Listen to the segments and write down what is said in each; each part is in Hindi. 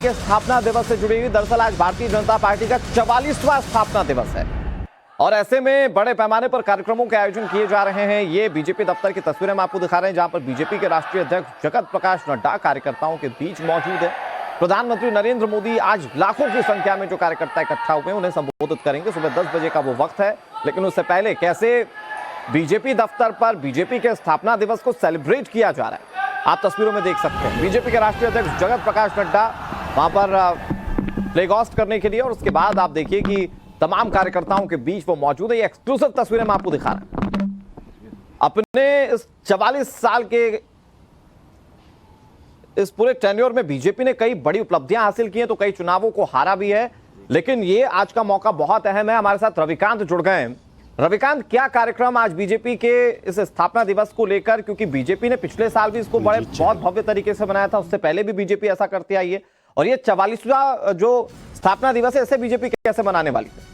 के स्थापना दिवस से जुड़ी हुई। दरअसल आज भारतीय जनता पार्टी का 44वां स्थापना दिवस है और ऐसे में बड़े पैमाने पर कार्यक्रमों के आयोजन किए जा रहे हैं। ये बीजेपी दफ्तर की तस्वीरें हम आपको दिखा रहे हैं, जहां पर बीजेपी के राष्ट्रीय अध्यक्ष जगत प्रकाश नड्डा कार्यकर्ताओं के बीच मौजूद है। प्रधानमंत्री नरेंद्र मोदी आज लाखों की संख्या में जो कार्यकर्ता इकट्ठा हुए उन्हें संबोधित करेंगे। सुबह 10 बजे का वो वक्त है, लेकिन उससे पहले कैसे बीजेपी दफ्तर पर बीजेपी के स्थापना दिवस को सेलिब्रेट किया जा रहा है आप तस्वीरों में देख सकते हैं। बीजेपी के राष्ट्रीय अध्यक्ष जगत प्रकाश नड्डा वहां पर फ्लैग होस्ट करने के लिए, और उसके बाद आप देखिए कि तमाम कार्यकर्ताओं के बीच वो मौजूद है। ये एक्सक्लूसिव तस्वीरें हम आपको दिखा रहे हैं। अपने इस 44 साल के इस पूरे टेन्योर में बीजेपी ने कई बड़ी उपलब्धियां हासिल की हैं, तो कई चुनावों को हारा भी है, लेकिन ये आज का मौका बहुत अहम है। हमारे साथ रविकांत जुड़ गए हैं। रविकांत, क्या कार्यक्रम आज बीजेपी के इस स्थापना दिवस को लेकर, क्योंकि बीजेपी ने पिछले साल भी इसको बहुत भव्य तरीके से बनाया था, उससे पहले भी बीजेपी ऐसा करती आई है, और ये 44वां जो स्थापना दिवस है, इसे बीजेपी कैसे मनाने वाली है?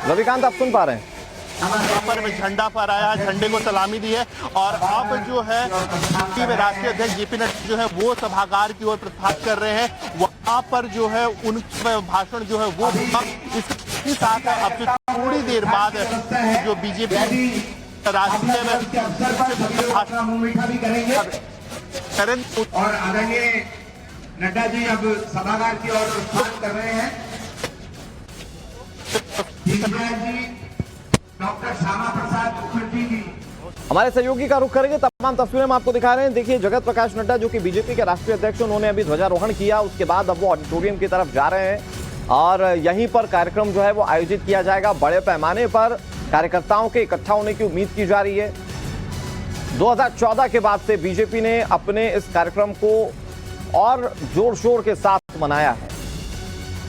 रविकांत, आप सुन पा रहे हैं? पर झंडा फहराया, झंडे को सलामी दी है और अब जो है राष्ट्रीय अध्यक्ष जेपी नड्डा जो है वो सभागार की ओर प्रस्थान कर रहे हैं। वहां पर जो है उनका भाषण जो है वो इसके साथ अब थोड़ी देर बाद जो बीजेपी राष्ट्रीय और आदरणीय नड्डा जी अब सभागार की ओर प्रस्थान कर रहे हैं। डॉक्टर श्यामा प्रसाद मुखर्जी जी हमारे सहयोगी का रुख करेंगे। तमाम तस्वीरें हम आपको दिखा रहे हैं। देखिए, जगत प्रकाश नड्डा जो कि बीजेपी के राष्ट्रीय अध्यक्ष, उन्होंने अभी ध्वजारोहण किया, उसके बाद अब वो ऑडिटोरियम की तरफ जा रहे हैं और यहीं पर कार्यक्रम जो है वो आयोजित किया जाएगा। बड़े पैमाने पर कार्यकर्ताओं के इकट्ठा होने की उम्मीद की जा रही है। 2014 के बाद से बीजेपी ने अपने इस कार्यक्रम को और जोर शोर के साथ मनाया है,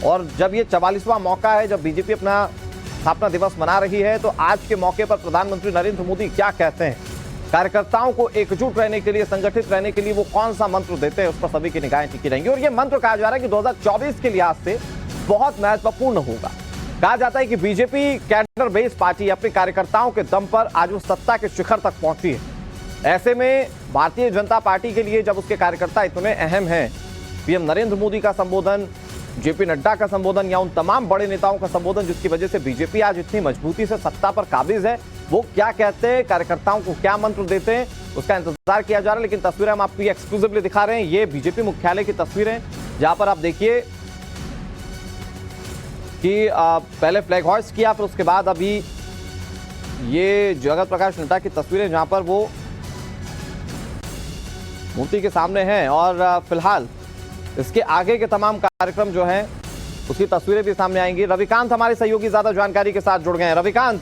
और जब ये 44वां मौका है जब बीजेपी अपना स्थापना दिवस मना रही है, तो आज के मौके पर प्रधानमंत्री नरेंद्र मोदी क्या कहते हैं, कार्यकर्ताओं को एकजुट रहने के लिए, संगठित रहने के लिए वो कौन सा मंत्र देते हैं, उस पर सभी की निगाहें टिकी रहेंगी। और ये मंत्र कहा जा रहा है कि 2024 के लिहाज से बहुत महत्वपूर्ण होगा। कहा जाता है कि बीजेपी कैडर बेस पार्टी अपने कार्यकर्ताओं के दम पर आज वो सत्ता के शिखर तक पहुंची है। ऐसे में भारतीय जनता पार्टी के लिए जब उसके कार्यकर्ता इतने अहम हैं, पीएम नरेंद्र मोदी का संबोधन, जेपी नड्डा का संबोधन, या उन तमाम बड़े नेताओं का संबोधन जिसकी वजह से बीजेपी आज इतनी मजबूती से सत्ता पर काबिज है, वो क्या कहते हैं, कार्यकर्ताओं को क्या मंत्र देते हैं, उसका इंतजार किया जा रहा है। लेकिन तस्वीरें हम आपको एक्सक्लूसिवली दिखा रहे हैं। ये बीजेपी मुख्यालय की तस्वीरें, जहां पर आप देखिए कि पहले फ्लैग होस्ट किया, फिर उसके बाद अभी ये जगत प्रकाश नड्डा की तस्वीरें, जहां पर वो मूर्ति के सामने हैं, और फिलहाल इसके आगे के तमाम कार्यक्रम जो हैं उसकी तस्वीरें भी सामने आएंगी। रविकांत हमारे सहयोगी ज्यादा जानकारी के साथ जुड़ गए हैं। रविकांत,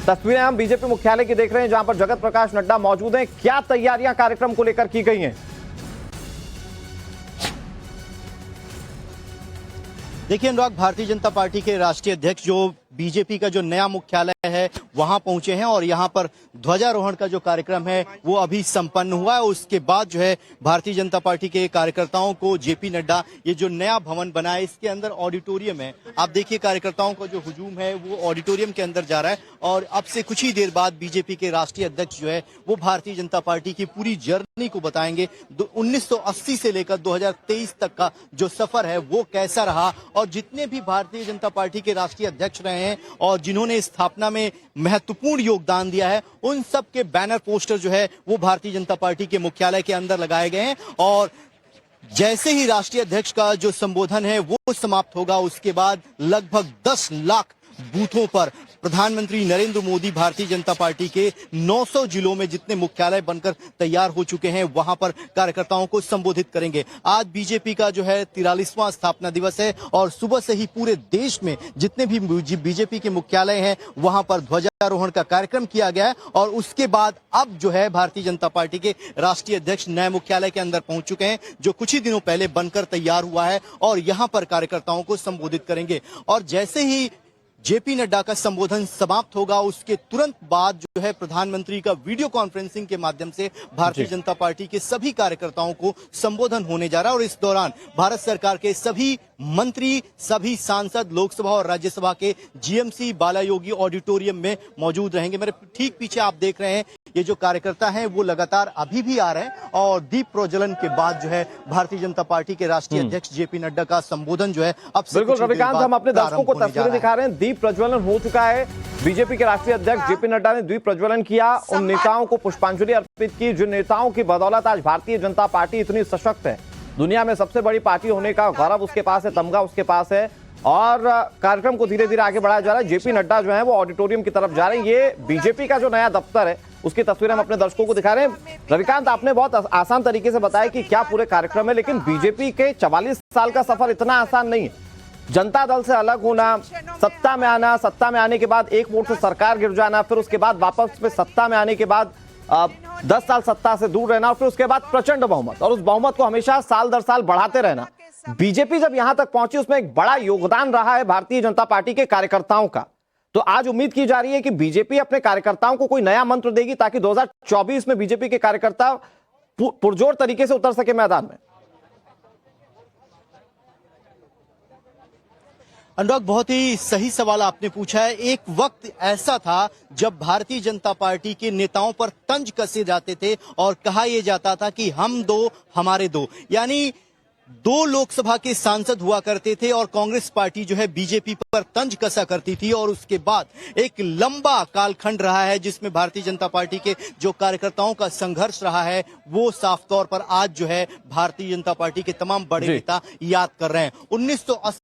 तस्वीरें हम बीजेपी मुख्यालय की देख रहे हैं, जहां पर जगत प्रकाश नड्डा मौजूद हैं। क्या तैयारियां कार्यक्रम को लेकर की गई हैं? देखिए अनुराग, भारतीय जनता पार्टी के राष्ट्रीय अध्यक्ष जो बीजेपी का जो नया मुख्यालय है वहां पहुंचे हैं, और यहां पर ध्वजारोहण का जो कार्यक्रम है वो अभी संपन्न हुआ है। उसके बाद जो है भारतीय जनता पार्टी के कार्यकर्ताओं को जेपी नड्डा, ये जो नया भवन बना है इसके अंदर ऑडिटोरियम है, आप देखिए कार्यकर्ताओं का जो हुजूम है वो ऑडिटोरियम के अंदर जा रहा है, और अब से कुछ ही देर बाद बीजेपी के राष्ट्रीय अध्यक्ष जो है वो भारतीय जनता पार्टी की पूरी जर्नी को बताएंगे। 1980 से लेकर 2023 तक का जो सफर है वो कैसा रहा, और जितने भी भारतीय जनता पार्टी के राष्ट्रीय अध्यक्ष रहे हैं और जिन्होंने स्थापना में महत्वपूर्ण योगदान दिया है, उन सब के बैनर पोस्टर जो है वो भारतीय जनता पार्टी के मुख्यालय के अंदर लगाए गए हैं। और जैसे ही राष्ट्रीय अध्यक्ष का जो संबोधन है वो समाप्त होगा, उसके बाद लगभग 10 लाख बूथों पर प्रधानमंत्री नरेंद्र मोदी भारतीय जनता पार्टी के 900 जिलों में जितने मुख्यालय बनकर तैयार हो चुके हैं वहां पर कार्यकर्ताओं को संबोधित करेंगे। आज बीजेपी का जो है 43वां स्थापना दिवस है, और सुबह से ही पूरे देश में जितने भी बीजेपी के मुख्यालय हैं वहां पर ध्वजारोहण का कार्यक्रम किया गया है, और उसके बाद अब जो है भारतीय जनता पार्टी के राष्ट्रीय अध्यक्ष नए मुख्यालय के अंदर पहुंच चुके हैं, जो कुछ ही दिनों पहले बनकर तैयार हुआ है, और यहां पर कार्यकर्ताओं को संबोधित करेंगे। और जैसे ही जेपी नड्डा का संबोधन समाप्त होगा उसके तुरंत बाद जो है प्रधानमंत्री का वीडियो कॉन्फ्रेंसिंग के माध्यम से भारतीय जनता पार्टी के सभी कार्यकर्ताओं को संबोधन होने जा रहा है और इस दौरान भारत सरकार के सभी मंत्री, सभी सांसद लोकसभा और राज्यसभा के जीएमसी बालायोगी ऑडिटोरियम में मौजूद रहेंगे। मेरे ठीक पीछे आप देख रहे हैं ये जो कार्यकर्ता हैं वो लगातार अभी भी आ रहे हैं और दीप प्रज्वलन के बाद जो है भारतीय जनता पार्टी के राष्ट्रीय अध्यक्ष जेपी नड्डा का संबोधन जो है अब से बिल्कुल कुछ देर रविकांत, बाद हम अपने दर्शकों को प्रारंभ होने जा तस्वीरें रहा है। दिखा रहे हैं। दीप प्रज्वलन हो चुका है। बीजेपी के राष्ट्रीय अध्यक्ष जेपी नड्डा ने दीप प्रज्वलन किया, उन नेताओं को पुष्पांजलि अर्पित की जिन नेताओं की बदौलत आज भारतीय जनता पार्टी इतनी सशक्त है। दुनिया में सबसे बड़ी पार्टी होने का गौरव उसके पास है, तमगा उसके पास है और कार्यक्रम को धीरे धीरे आगे बढ़ाया जा रहा है। जेपी नड्डा जो है वो ऑडिटोरियम की तरफ जा रहे हैं। ये बीजेपी का जो नया दफ्तर है उसकी तस्वीरें हम अपने दर्शकों को दिखा रहे हैं। रविकांत, आपने बहुत आसान तरीके से बताया कि क्या पूरे कार्यक्रम है, लेकिन बीजेपी के 44 साल का सफर इतना आसान नहीं है। जनता दल से अलग होना, सत्ता में आना, सत्ता में आने के बाद एक वोट से सरकार गिर जाना, फिर उसके बाद वापस में सत्ता में आने के बाद 10 साल सत्ता से दूर रहना, फिर उसके बाद प्रचंड बहुमत और उस बहुमत को हमेशा साल दर साल बढ़ाते रहना। बीजेपी जब यहां तक पहुंची उसमें एक बड़ा योगदान रहा है भारतीय जनता पार्टी के कार्यकर्ताओं का। तो आज उम्मीद की जा रही है कि बीजेपी अपने कार्यकर्ताओं को कोई नया मंत्र देगी ताकि 2024 में बीजेपी के कार्यकर्ता पुरजोर तरीके से उतर सके मैदान में। अनुराग, बहुत ही सही सवाल आपने पूछा है। एक वक्त ऐसा था जब भारतीय जनता पार्टी के नेताओं पर तंज कसे जाते थे और कहा यह जाता था कि हम दो हमारे दो, यानी 2 लोकसभा के सांसद हुआ करते थे और कांग्रेस पार्टी जो है बीजेपी पर तंज कसा करती थी और उसके बाद एक लंबा कालखंड रहा है जिसमें भारतीय जनता पार्टी के जो कार्यकर्ताओं का संघर्ष रहा है वो साफ तौर पर आज जो है भारतीय जनता पार्टी के तमाम बड़े नेता याद कर रहे हैं। 1980